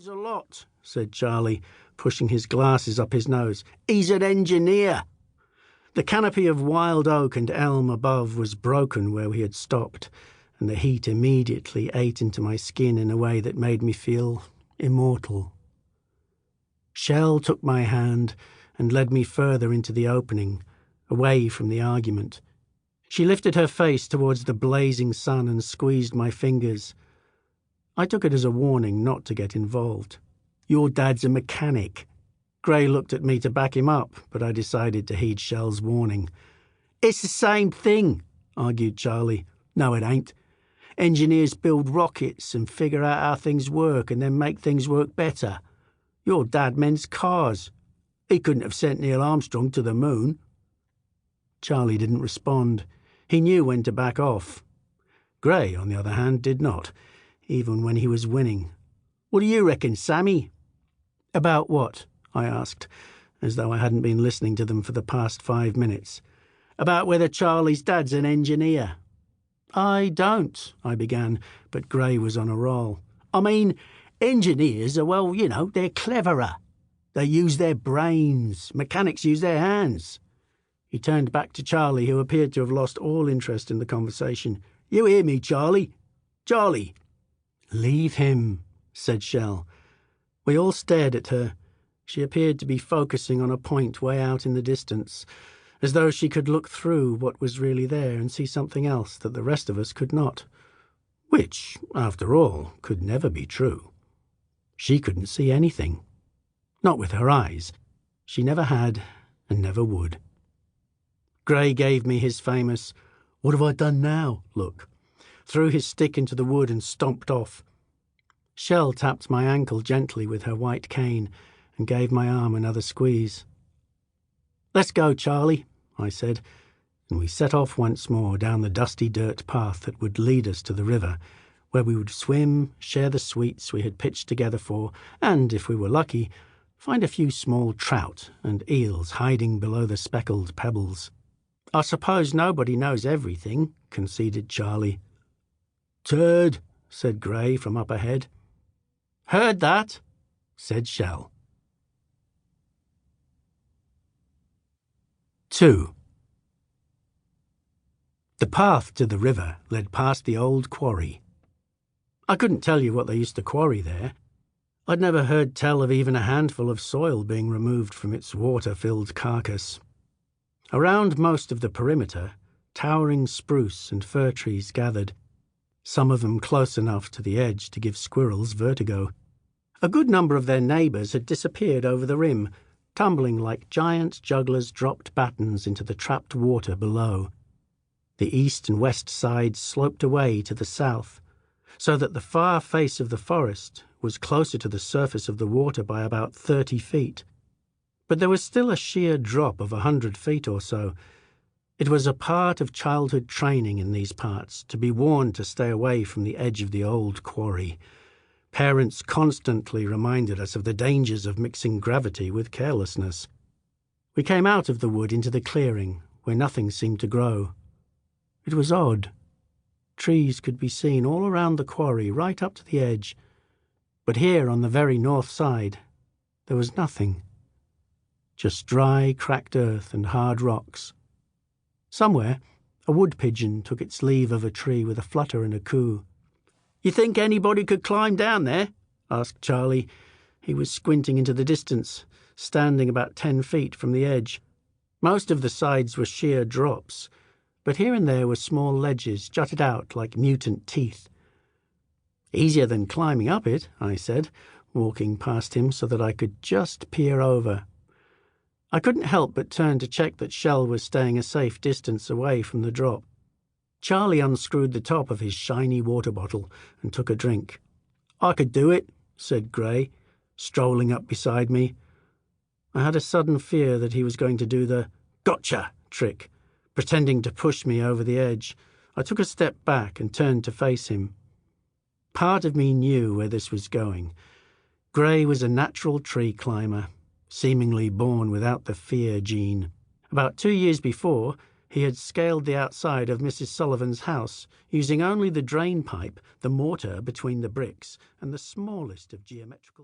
knows a lot," said Charlie, pushing his glasses up his nose. "He's an engineer." The canopy of wild oak and elm above was broken where we had stopped, and the heat immediately ate into my skin in a way that made me feel immortal. Shell took my hand and led me further into the opening, away from the argument. She lifted her face towards the blazing sun and squeezed my fingers. I took it as a warning not to get involved. "Your dad's a mechanic." Gray looked at me to back him up, but I decided to heed Shell's warning. "It's the same thing," argued Charlie. "No, it ain't. Engineers build rockets and figure out how things work and then make things work better. Your dad mends cars. He couldn't have sent Neil Armstrong to the moon." Charlie didn't respond. He knew when to back off. Gray, on the other hand, did not, even when he was winning. "What do you reckon, Sammy?" "About what?" I asked, as though I hadn't been listening to them for the past 5 minutes. "About whether Charlie's dad's an engineer." "I don't," I began, but Gray was on a roll. "I mean, engineers are, well, they're cleverer. They use their brains. Mechanics use their hands." He turned back to Charlie, who appeared to have lost all interest in the conversation. "You hear me, Charlie? Charlie!" "Leave him," said Shell. We all stared at her. She appeared to be focusing on a point way out in the distance, as though she could look through what was really there and see something else that the rest of us could not. Which, after all, could never be true. She couldn't see anything. Not with her eyes. She never had and never would. Gray gave me his famous, "What have I done now?" look, threw his stick into the wood and stomped off. Shell tapped my ankle gently with her white cane and gave my arm another squeeze. "Let's go, Charlie," I said, and we set off once more down the dusty dirt path that would lead us to the river, where we would swim, share the sweets we had pitched together for, and, if we were lucky, find a few small trout and eels hiding below the speckled pebbles. "I suppose nobody knows everything," conceded Charlie. "Turd," said Gray from up ahead. "Heard that," said Shell. 2. The path to the river led past the Old Quarry. I couldn't tell you what they used to quarry there. I'd never heard tell of even a handful of soil being removed from its water-filled carcass. Around most of the perimeter, towering spruce and fir trees gathered, some of them close enough to the edge to give squirrels vertigo. A good number of their neighbours had disappeared over the rim, tumbling like giant jugglers' dropped batons into the trapped water below. The east and west sides sloped away to the south, so that the far face of the forest was closer to the surface of the water by about 30 feet. But there was still a sheer drop of 100 feet or so. It was a part of childhood training in these parts to be warned to stay away from the edge of the Old Quarry. Parents constantly reminded us of the dangers of mixing gravity with carelessness. We came out of the wood into the clearing, where nothing seemed to grow. It was odd. Trees could be seen all around the quarry, right up to the edge. But here, on the very north side, there was nothing. Just dry, cracked earth and hard rocks. Somewhere, a wood pigeon took its leave of a tree with a flutter and a coo. "You think anybody could climb down there?" asked Charlie. He was squinting into the distance, standing about 10 feet from the edge. Most of the sides were sheer drops, but here and there were small ledges jutted out like mutant teeth. "Easier than climbing up it," I said, walking past him so that I could just peer over. I couldn't help but turn to check that Shell was staying a safe distance away from the drop. Charlie unscrewed the top of his shiny water bottle and took a drink. "I could do it," said Gray, strolling up beside me. I had a sudden fear that he was going to do the "gotcha" trick, pretending to push me over the edge. I took a step back and turned to face him. Part of me knew where this was going. Gray was a natural tree climber, seemingly born without the fear gene. About 2 years before, he had scaled the outside of Mrs. Sullivan's house, using only the drain pipe, the mortar between the bricks, and the smallest of geometrical